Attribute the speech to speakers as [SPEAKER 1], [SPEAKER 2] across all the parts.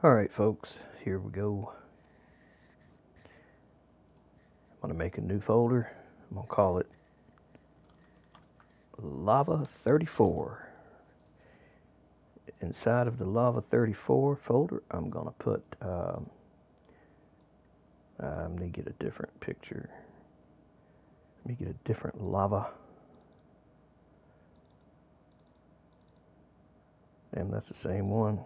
[SPEAKER 1] Alright folks, here we go. I'm going to make a new folder. I'm going to call it Lava 34. Inside of the Lava 34 folder, I'm going to put, let me get a different picture. Let me get a different lava. Damn, that's the same one.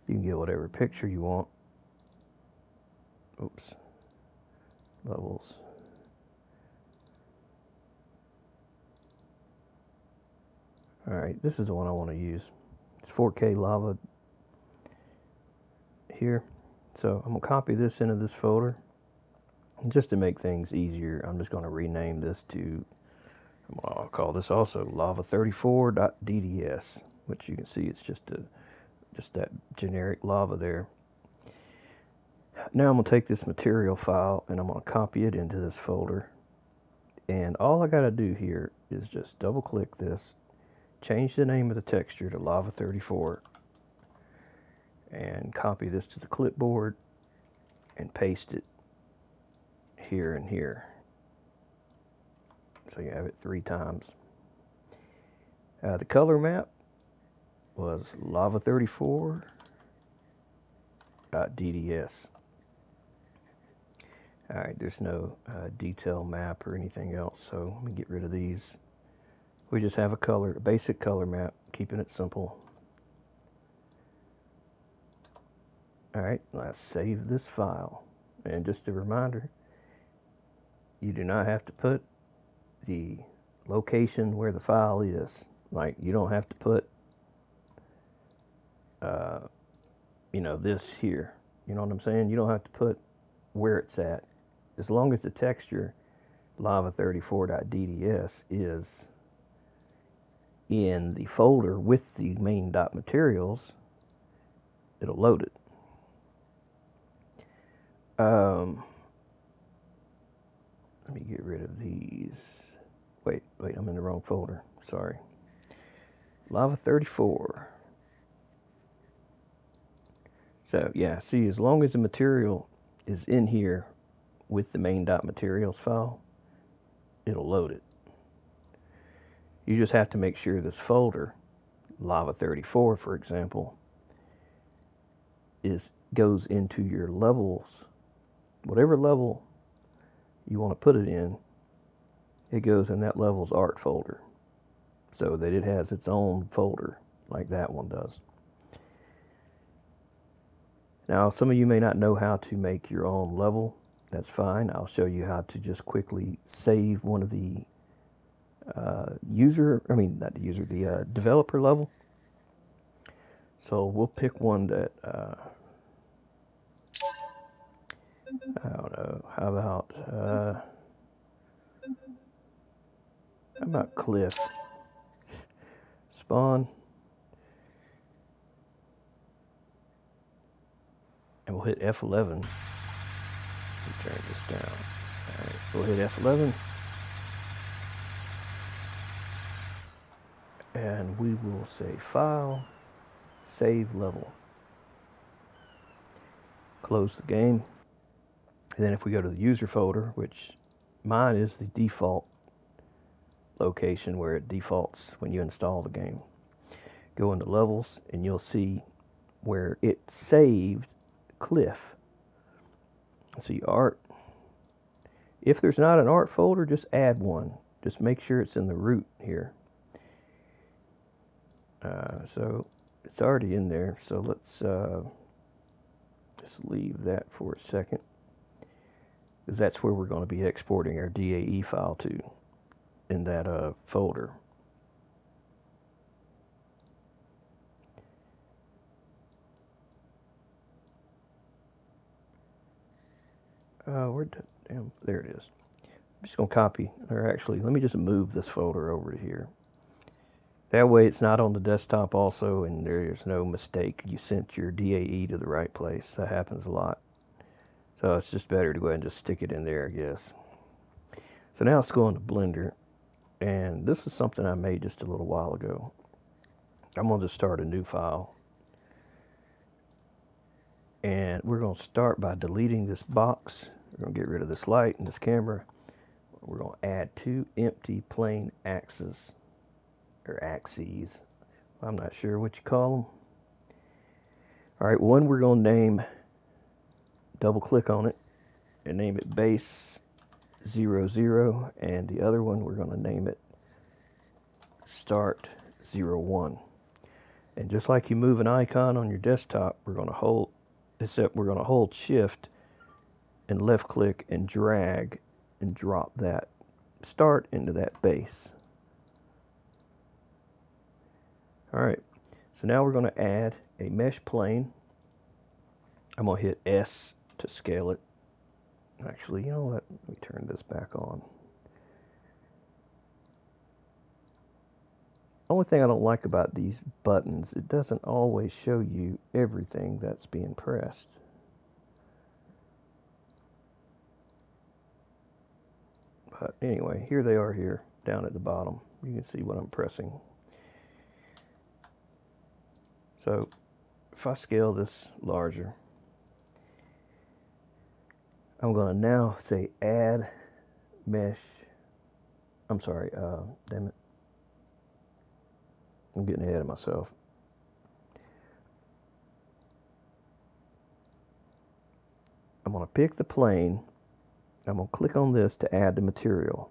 [SPEAKER 1] You can get whatever picture you want. Oops. Levels. Alright, this is the one I want to use. It's 4K lava here. So I'm going to copy this into this folder. And just to make things easier, I'm just going to rename this to, I'll call this also lava34.dds, which you can see it's just that generic lava there. Now I'm going to take this material file and I'm going to copy it into this folder. And all I got to do here is just double click this, change the name of the texture to lava34, and copy this to the clipboard and paste it here and here. So you have it 3 times. The color map was lava34.dds. Alright, there's no detail map or anything else, so let me get rid of these. We just have a basic color map, keeping it simple. Alright, let's save this file. And just a reminder, you do not have to put the location where the file is. Like, you don't have to put, this here. You know what I'm saying? You don't have to put where it's at. As long as the texture, lava34.dds, is in the folder with the main .materials, it'll load it. Let me get rid of these. Wait, I'm in the wrong folder. Sorry. Lava34. So, yeah, see, as long as the material is in here with the main .materials file, it'll load it. You just have to make sure this folder, lava34, for example, goes into your levels. Whatever level you want to put it in, it goes in that level's art folder, so that it has its own folder like that one does. Now, some of you may not know how to make your own level. That's fine. I'll show you how to just quickly save one of the developer level. So we'll pick one that, I don't know, how about cliff? Spawn. And we'll hit F11. Turn this down. Alright, we'll hit F11. And we will say File, Save Level. Close the game. And then if we go to the user folder, which mine is the default location where it defaults when you install the game, go into levels and you'll see where it saved cliff. See art. If there's not an art folder, just add one. Just make sure it's in the root here. So it's already in there. So let's just leave that for a second, because that's where we're going to be exporting our DAE file to, in that folder. There it is. I'm just going to copy, or actually, let me just move this folder over to here. That way it's not on the desktop also, and there's no mistake. You sent your DAE to the right place. That happens a lot. So it's just better to go ahead and just stick it in there, I guess. So now let's go into Blender. And this is something I made just a little while ago. I'm going to just start a new file. And we're going to start by deleting this box. We're going to get rid of this light and this camera. We're going to add 2 empty plain axes, or axes. I'm not sure what you call them. All right, one we're going to name, double click on it, and name it base 00, and the other one we're going to name it start 01. And just like you move an icon on your desktop, we're going to hold, except we're going to hold shift and left click and drag and drop that start into that base. All right, so now we're going to add a mesh plane. I'm going to hit S to scale it. Actually, you know what? Let me turn this back on. Only thing I don't like about these buttons, it doesn't always show you everything that's being pressed. But anyway, here they are here, down at the bottom. You can see what I'm pressing. So if I scale this larger, I'm going to now say add mesh. I'm sorry, damn it. I'm getting ahead of myself. I'm going to pick the plane. I'm going to click on this to add the material.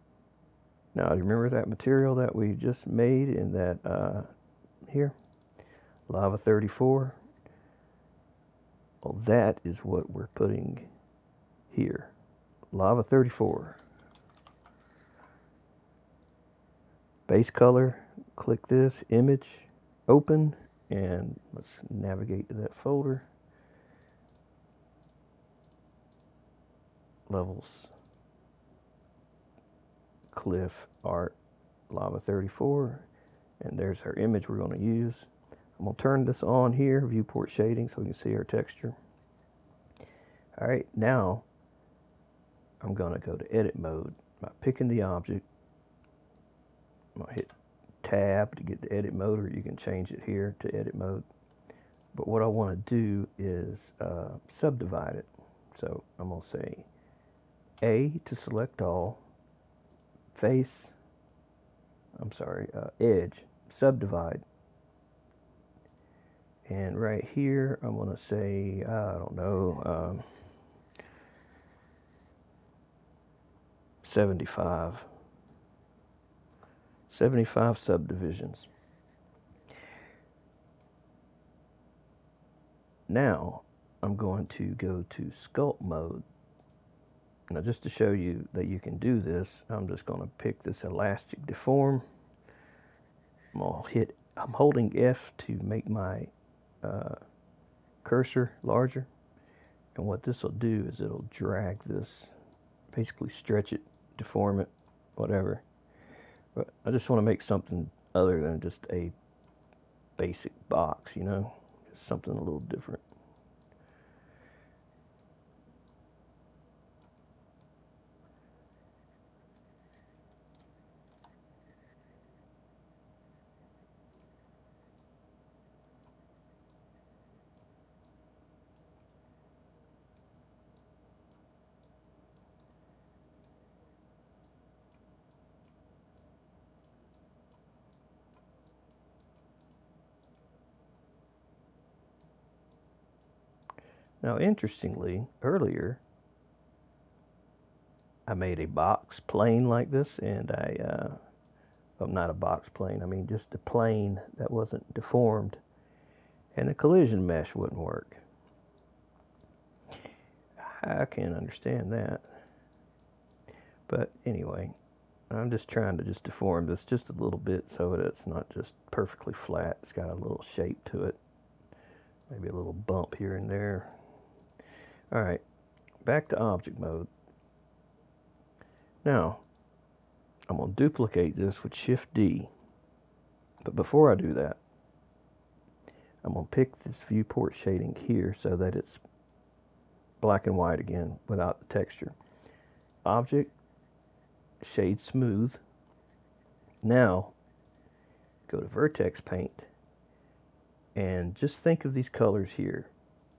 [SPEAKER 1] Now, you remember that material that we just made in that here? Lava 34. Well, that is what we're putting here. Lava 34. Base color, click this, image, open, and let's navigate to that folder. Levels, cliff, art, lava 34, and there's our image we're going to use. I'm going to turn this on here, viewport shading, so we can see our texture. All right, now I'm going to go to edit mode by picking the object. I'm going to hit tab to get the edit mode, or you can change it here to edit mode. But what I want to do is subdivide it. So I'm going to say A to select all, face, edge, subdivide. And right here, I'm going to say, I don't know, 75 subdivisions. Now, I'm going to go to Sculpt Mode. Now, just to show you that you can do this, I'm just going to pick this elastic deform. I'm holding F to make my cursor larger. And what this will do is it'll drag this, basically stretch it, deform it, whatever. But I just want to make something other than just a basic box, you know, just something a little different. Now, interestingly, earlier, I made a box plane like this, and well, not a box plane, I mean just a plane that wasn't deformed, and the collision mesh wouldn't work. I can't understand that. But anyway, I'm just trying to just deform this just a little bit so that it's not just perfectly flat. It's got a little shape to it. Maybe a little bump here and there. All right, back to object mode. Now, I'm going to duplicate this with Shift D. But before I do that, I'm going to pick this viewport shading here so that it's black and white again without the texture. Object, shade smooth, Now, go to Vertex Paint, and just think of these colors here.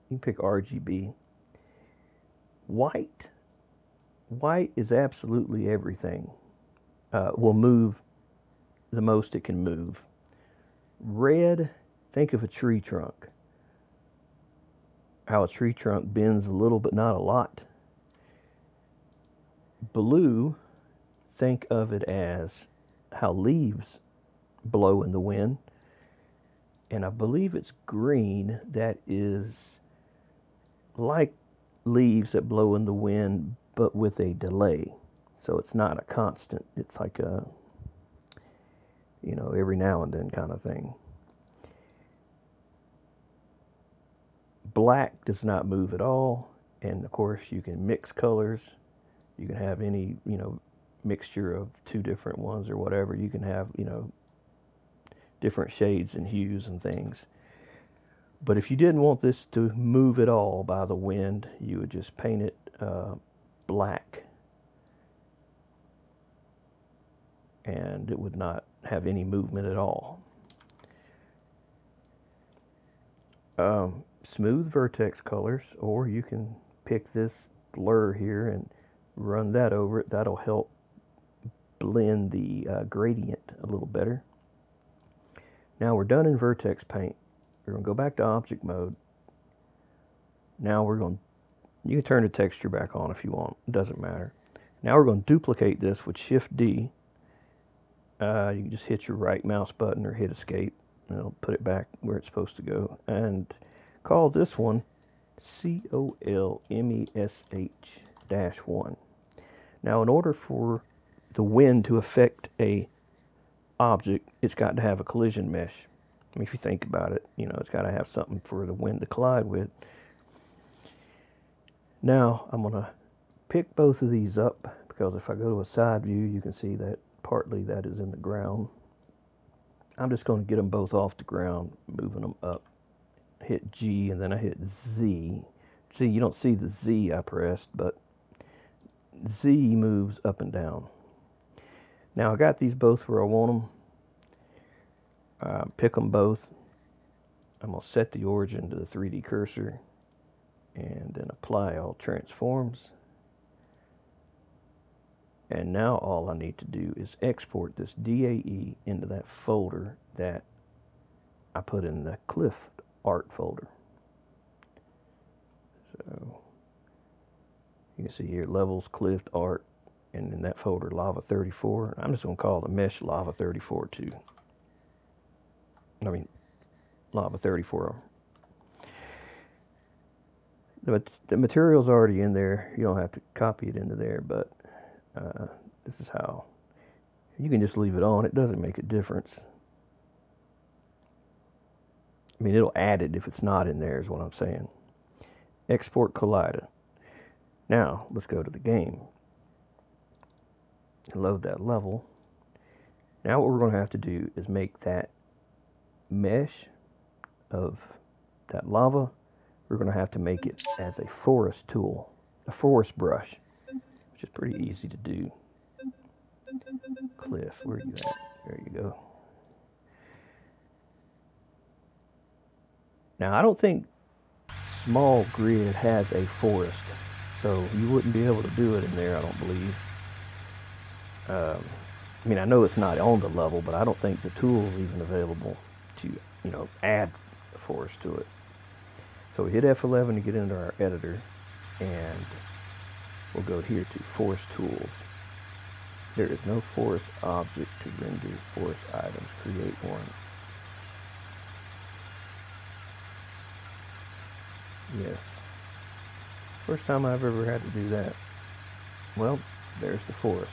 [SPEAKER 1] You can pick RGB. White is absolutely everything. Will move the most it can move. Red, think of a tree trunk. How a tree trunk bends a little but not a lot. Blue, think of it as how leaves blow in the wind. And I believe it's green that is like leaves that blow in the wind but with a delay. So it's not a constant. It's like a, every now and then kind of thing. Black does not move at all. And of course you can mix colors. You can have any, mixture of two different ones or whatever. You can have, different shades and hues and things. But if you didn't want this to move at all by the wind, you would just paint it black. And it would not have any movement at all. Smooth vertex colors, or you can pick this blur here and run that over it. That'll help blend the gradient a little better. Now we're done in Vertex Paint. We're going to go back to object mode. Now you can turn the texture back on if you want. It doesn't matter. Now we're going to duplicate this with Shift D. You can just hit your right mouse button or hit escape. And it'll put it back where it's supposed to go. And call this one COLMESH-1. Now in order for the wind to affect a object, it's got to have a collision mesh. I mean, if you think about it, it's got to have something for the wind to collide with. Now I'm going to pick both of these up, because if I go to a side view, you can see that partly that is in the ground. I'm just going to get them both off the ground, moving them up. Hit G and then I hit Z. See, you don't see the Z I pressed, but Z moves up and down. Now I got these both where I want them. Pick them both. I'm going to set the origin to the 3D cursor and then apply all transforms. And now all I need to do is export this DAE into that folder that I put in the Cliff Art folder. So you can see here levels, Cliff Art, and in that folder Lava 34. I'm just going to call the mesh Lava 34 too. Lava 34. But the material's already in there. You don't have to copy it into there, but this is how. You can just leave it on. It doesn't make a difference. I mean, it'll add it if it's not in there, is what I'm saying. Export Collider. Now, let's go to the game. Load that level. Now what we're going to have to do is make that mesh of that lava. We're going to have to make it as a forest tool, a forest brush, which is pretty easy to do. Cliff, where are you at? There you go. Now, I don't think Small Grid has a forest, so you wouldn't be able to do it in there, I don't believe. I mean, I know it's not on the level, but I don't think the tool is even available to, add a forest to it. So we hit F11 to get into our editor, and we'll go here to Forest Tools. There is no forest object to render forest items. Create one. Yes. First time I've ever had to do that. Well, there's the forest.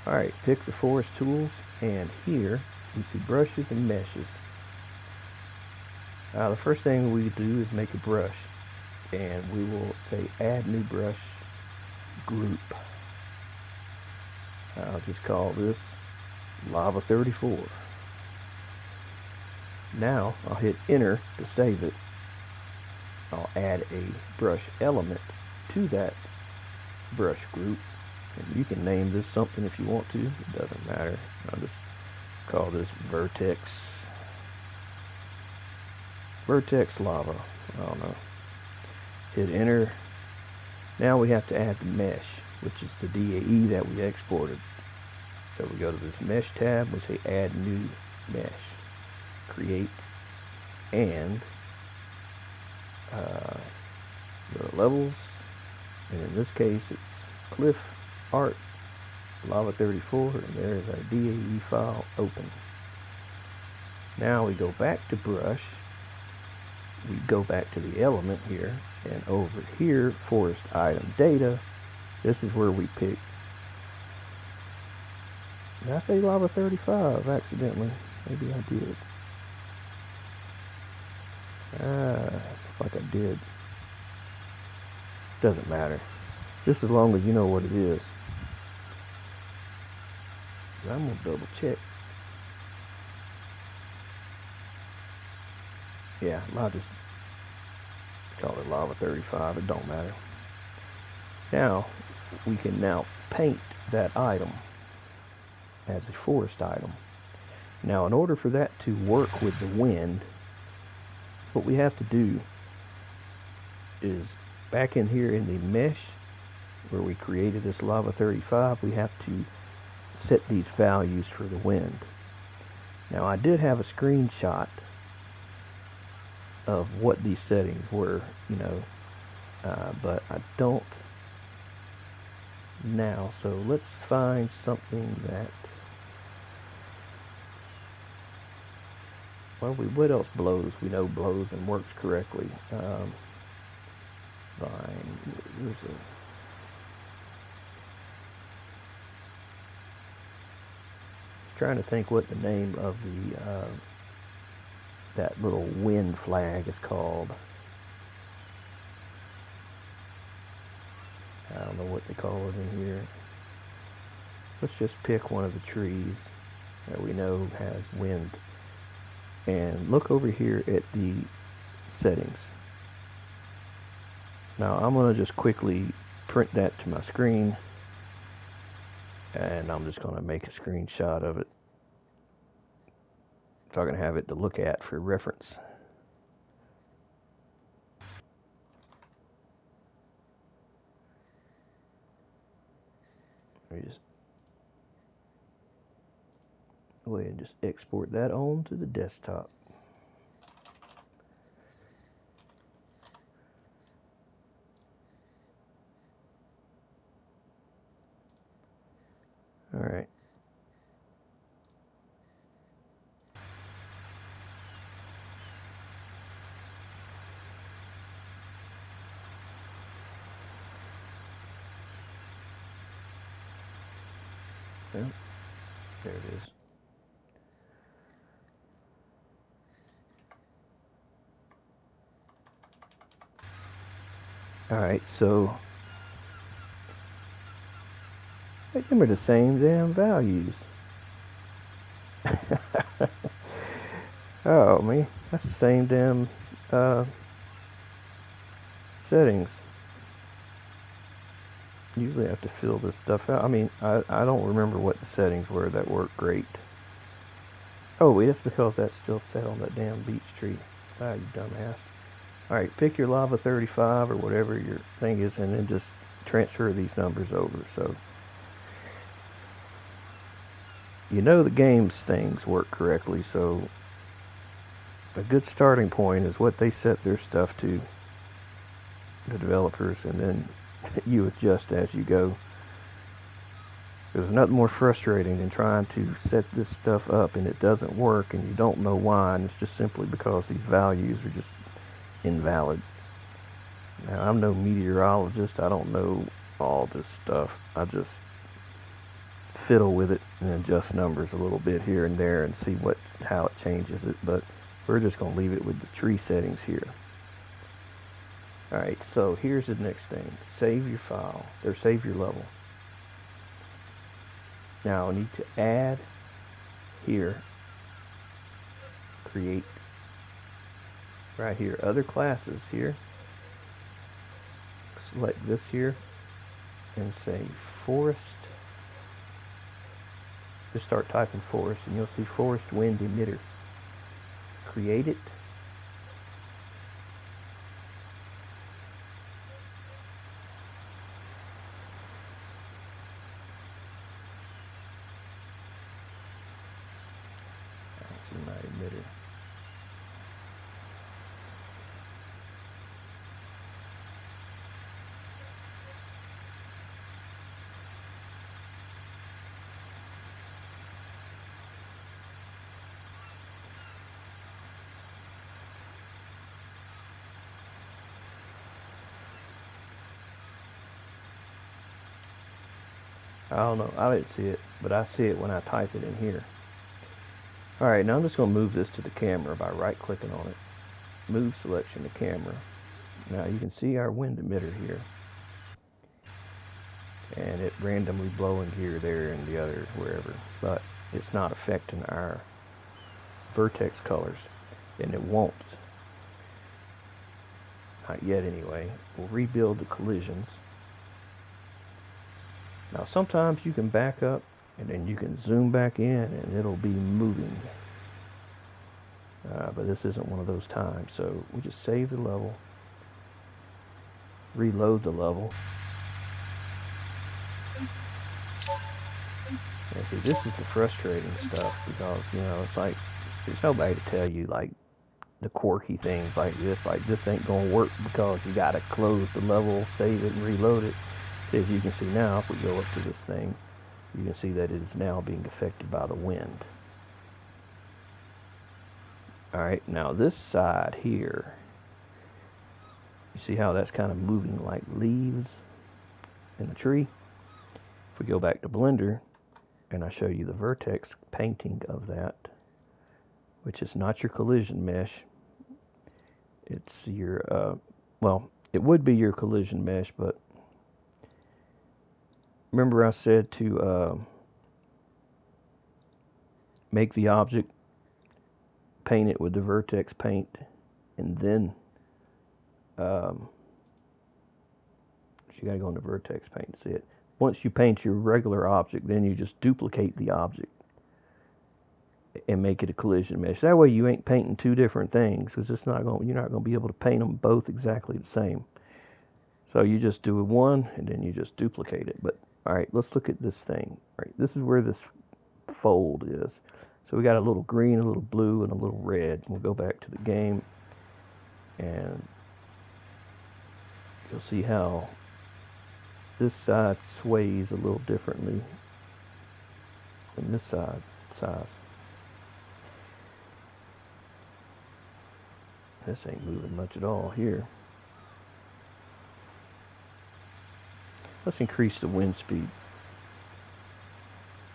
[SPEAKER 1] Alright, pick the forest tools, and here you see brushes and meshes. The first thing we do is make a brush, and we will say add new brush group. I'll just call this Lava 34. Now I'll hit enter to save it. I'll add a brush element to that brush group, and you can name this something if you want to. It doesn't matter. I'll just call this Vertex Lava. I don't know. Hit enter. Now we have to add the mesh, which is the DAE that we exported. So we go to this mesh tab, we say add new mesh, create, and go to levels, and in this case it's Cliff Art Lava 34, and there is our DAE file open. Now we go back to brush, we go back to the element here, and over here, forest item data, this is where we pick. Did I say lava 35 accidentally? Maybe I did. Looks like I did. Doesn't matter. Just as long as you know what it is. I'm gonna double check. Yeah, I'll just call it lava 35. It don't matter. Now we can now paint that item as a forest item. Now in order for that to work with the wind, what we have to do is back in here in the mesh where we created this lava 35, we have to set these values for the wind. Now I did have a screenshot of what these settings were, you know, but I don't now, so let's find something that, well, what else blows? We know blows and works correctly. There's a, trying to think what the name of the that little wind flag is called. I don't know what they call it in here. Let's just pick one of the trees that we know has wind, and look over here at the settings. Now I'm going to just quickly print that to my screen, and I'm just going to make a screenshot of it so I can have it to look at for reference. Let me just go ahead and just export that on to the desktop. All right. Well, there it is. Alright, so them are the same damn values. Oh man, that's the same damn settings. Usually I have to fill this stuff out. I mean, I don't remember what the settings were that worked great. Oh wait, that's because that's still set on that damn beech tree. Ah, you dumbass. Alright, pick your lava 35 or whatever your thing is, and then just transfer these numbers over. So you know the game's things work correctly, so a good starting point is what they set their stuff to, the developers, and then you adjust as you go. There's nothing more frustrating than trying to set this stuff up and it doesn't work and you don't know why, and it's just simply because these values are just invalid. Now, I'm no meteorologist. I don't know all this stuff. I just fiddle with it and adjust numbers a little bit here and there and see how it changes it, but we're just going to leave it with the tree settings here. Alright, so here's the next thing. Save your file, or save your level. Now I need to add here, create, right here, other classes here. Select this here and say forest Just start typing forest, and you'll see forest wind emitter. Create it. I see my emitter. I don't know, I didn't see it, but I see it when I type it in here. Alright, now I'm just going to move this to the camera by right clicking on it. Move selection to camera. Now you can see our wind emitter here. And it randomly blowing here, there, and the other, wherever. But it's not affecting our vertex colors. And it won't. Not yet anyway. We'll rebuild the collisions. Now sometimes you can back up and then you can zoom back in and it'll be moving. But this isn't one of those times. So we just save the level, reload the level. And see, this is the frustrating stuff because, you know, it's like there's nobody to tell you like the quirky things like this ain't gonna work because you gotta close the level, save it, and reload it. See, as you can see now, if we go up to this thing, you can see that it is now being affected by the wind. Alright, now this side here, you see how that's kind of moving like leaves in the tree? If we go back to Blender, and I show you the vertex painting of that, which is not your collision mesh, it's your, well, it would be your collision mesh, but remember I said to make the object, paint it with the Vertex Paint, and then you gotta go into Vertex Paint to see it. Once you paint your regular object, then you just duplicate the object and make it a collision mesh. That way you ain't painting two different things, because you're not gonna be able to paint them both exactly the same. So you just do one and then you just duplicate it. But all right, let's look at this thing. All right, this is where this fold is. So we got a little green, a little blue, and a little red. We'll go back to the game and you'll see how this side sways a little differently than this side size. This ain't moving much at all here. Let's increase the wind speed.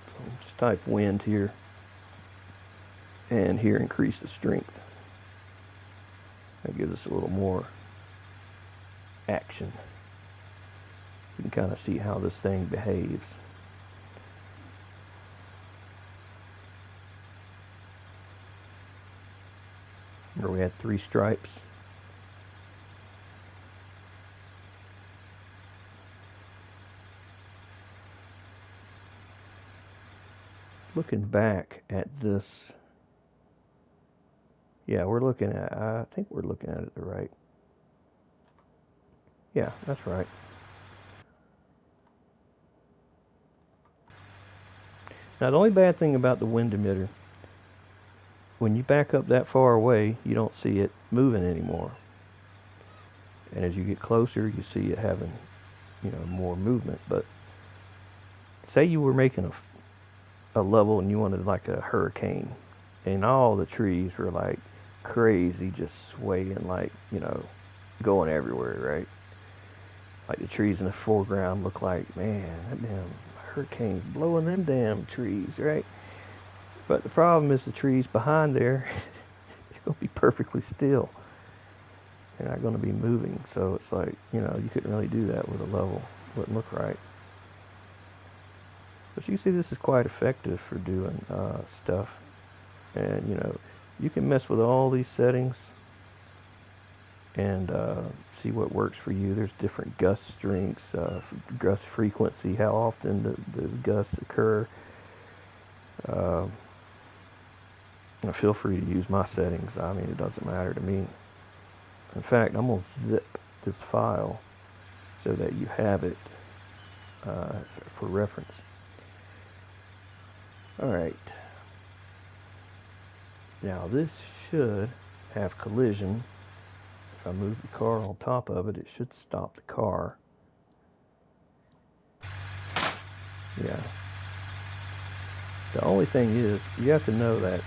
[SPEAKER 1] So just type wind here, and here increase the strength. That gives us a little more action. You can kind of see how this thing behaves. Remember we had 3 stripes. Looking back at this, yeah, we're looking at, I think we're looking at it the right. Yeah, that's right. Now the only bad thing about the wind emitter, when you back up that far away, you don't see it moving anymore. And as you get closer, you see it having, you know, more movement. But say you were making a level and you wanted like a hurricane, and all the trees were like crazy, just swaying, like, you know, going everywhere, right? Like the trees in the foreground look like, man, that damn hurricane's blowing them damn trees, right? But the problem is the trees behind there, they're going to be perfectly still. They're not going to be moving. So it's like, you know, you couldn't really do that with a level. Wouldn't look right. But you see this is quite effective for doing stuff. And, you know, you can mess with all these settings and see what works for you. There's different gust strengths, gust frequency, how often the gusts occur. Uh, Feel free to use my settings. I mean, it doesn't matter to me. In fact, I'm going to zip this file so that you have it for reference. Alright. Now this should have collision. If I move the car on top of it, it should stop the car. Yeah. The only thing is, you have to know that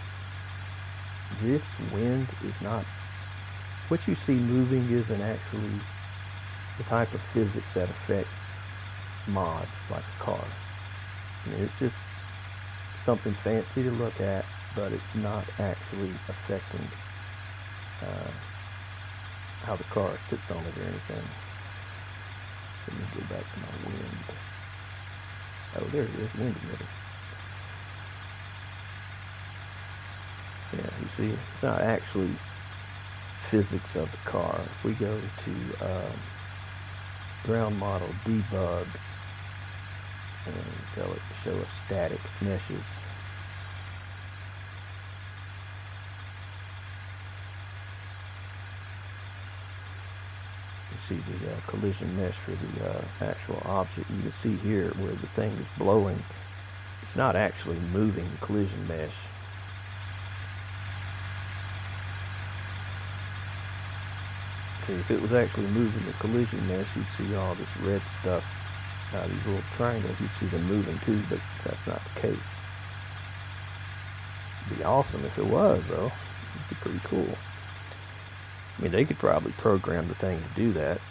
[SPEAKER 1] this wind is not, what you see moving isn't actually the type of physics that affect mods like a car. I mean, it's just something fancy to look at, but it's not actually affecting how the car sits on it or anything. Let me go back to my wind. Oh, there it is, wind emitter. Yeah, you see, it's not actually physics of the car. If we go to ground model debug and tell it to show us static meshes. You see the collision mesh for the actual object. You can see here where the thing is blowing. It's not actually moving the collision mesh. If it was actually moving the collision mesh, you'd see all this red stuff. These little triangles, you'd see them moving too, but that's not the case. It'd be awesome if it was, though. It'd be pretty cool. I mean, they could probably program the thing to do that.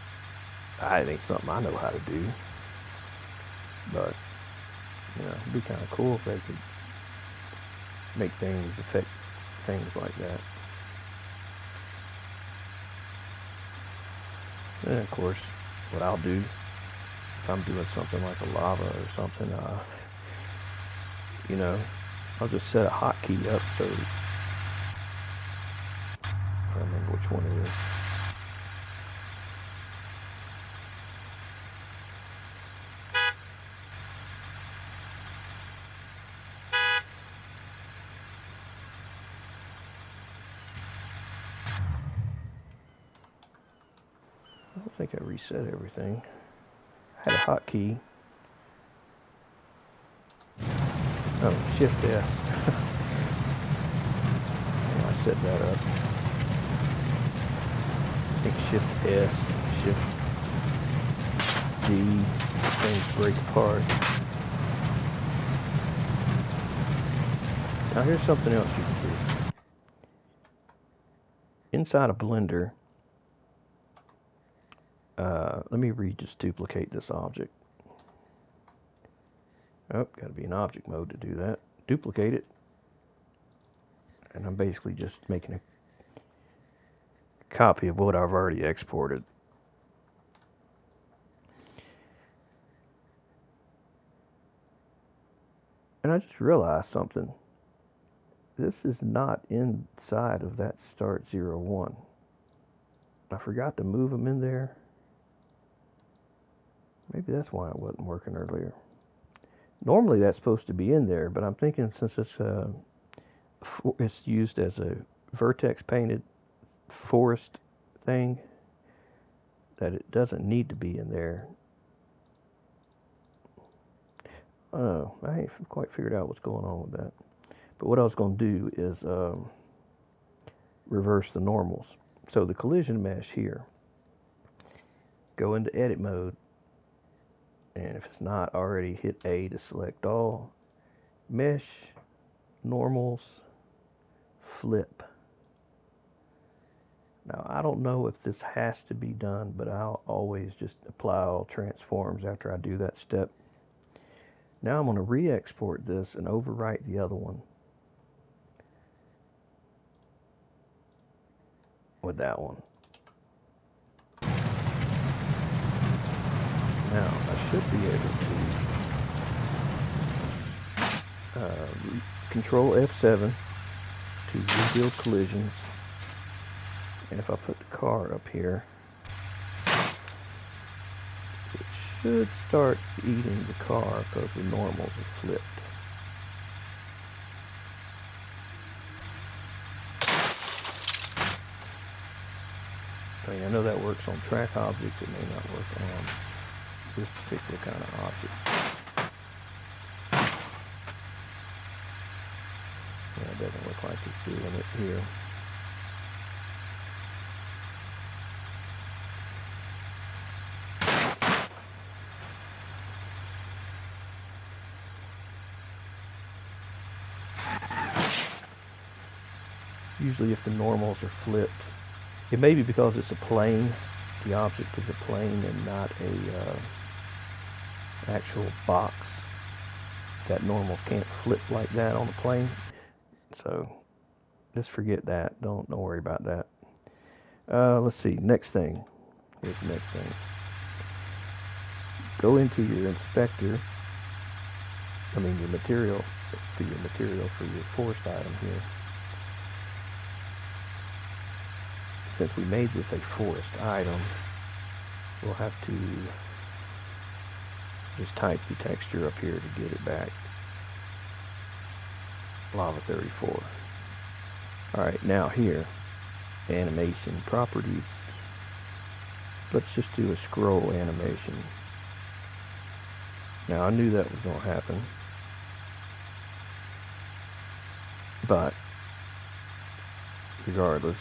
[SPEAKER 1] I think something I know how to do. But, you know, it'd be kind of cool if they could make things affect things like that. And of course, what I'll do if I'm doing something like a lava or something, you know, I'll just set a hotkey up so I don't remember which one it is. I don't think I reset everything. I had a hotkey. Oh, Shift S. I set that up. I think Shift S, Shift D, things break apart. Now here's something else you can do. Inside a Blender, let me just duplicate this object. Oh, got to be in object mode to do that. Duplicate it. And I'm basically just making a copy of what I've already exported. And I just realized something. This is not inside of that start 01. I forgot to move them in there. Maybe that's why it wasn't working earlier. Normally that's supposed to be in there, but I'm thinking since it's used as a Vertex Painted forest thing, that it doesn't need to be in there. I ain't quite figured out what's going on with that. But what I was going to do is reverse the normals. So the collision mesh here, go into edit mode, and if it's not already, hit A to select all. Mesh, normals, flip. Now I don't know if this has to be done, but I'll always just apply all transforms after I do that step. Now I'm going to re-export this and overwrite the other one with that one. Now I should be able to Control F7 to reveal collisions, and if I put the car up here, it should start eating the car because the normals are flipped. I mean, I know that works on track objects. It may not work on this particular kind of object. Yeah, it doesn't look like it's doing it here. Usually if the normals are flipped, it may be because it's a plane. The object is a plane and not a actual box. That normals can't flip like that on a plane. So just forget that. Don't worry about that. Let's see. Next thing. Here's the next thing. Go into your inspector. Your material for your forest item here. Since we made this a forest item, we'll have to just type the texture up here to get it back. Lava 34. Alright, now here, animation properties. Let's just do a scroll animation. Now I knew that was going to happen, but regardless,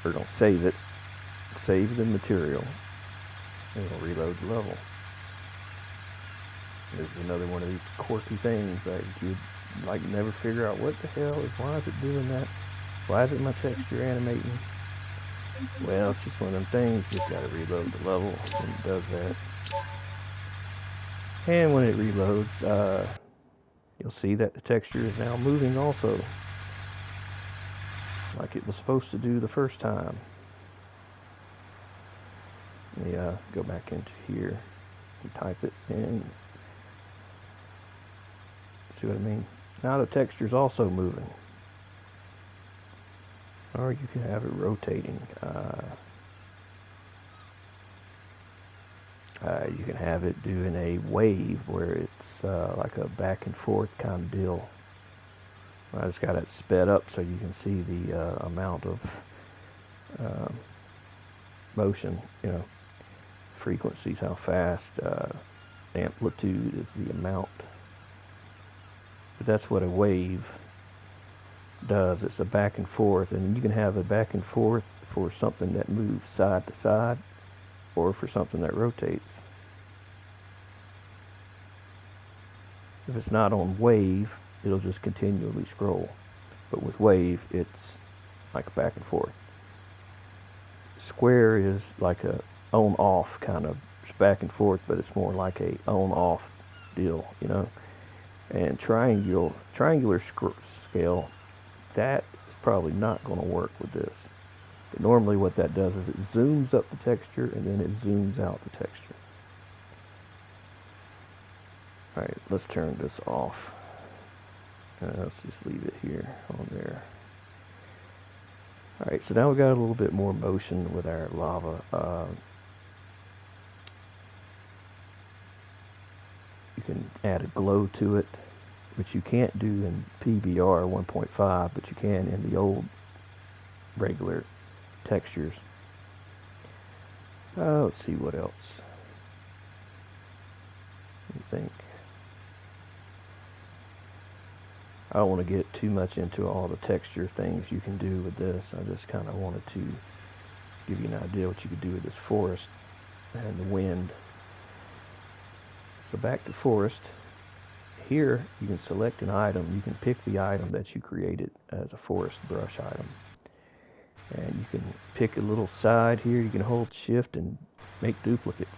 [SPEAKER 1] we're going to save it, save the material, and it'll reload the level. This is another one of these quirky things that you never figure out what the hell is, why is it doing that? Why isn't my texture animating? Well, it's just one of them things, just gotta reload the level, and it does that. And when it reloads, you'll see that the texture is now moving also, like it was supposed to do the first time. Let me go back into here and type it in. See what I mean? Now the texture is also moving. Or you can have it rotating. You can have it doing a wave where it's like a back and forth kind of deal. I just got it sped up so you can see the amount of motion, frequencies, how fast, amplitude is the amount. But that's what a wave does. It's a back and forth, and you can have a back and forth for something that moves side to side or for something that rotates. If it's not on wave, it'll just continually scroll. But with wave, it's like a back and forth. Square is like a on-off kind of back and forth, but it's more like a on-off deal, And triangular scale, that is probably not going to work with this. But normally what that does is it zooms up the texture and then it zooms out the texture. Alright, let's turn this off. Let's just leave it here on there. Alright, so now we got a little bit more motion with our lava. You can add a glow to it, which you can't do in PBR 1.5, but you can in the old regular textures. Let's see what else. Let me think. I don't want to get too much into all the texture things you can do with this. I just kind of wanted to give you an idea what you could do with this forest and the wind. So back to forest. Here you can select an item. You can pick the item that you created as a forest brush item. And you can pick a little side here. You can hold shift and make duplicates.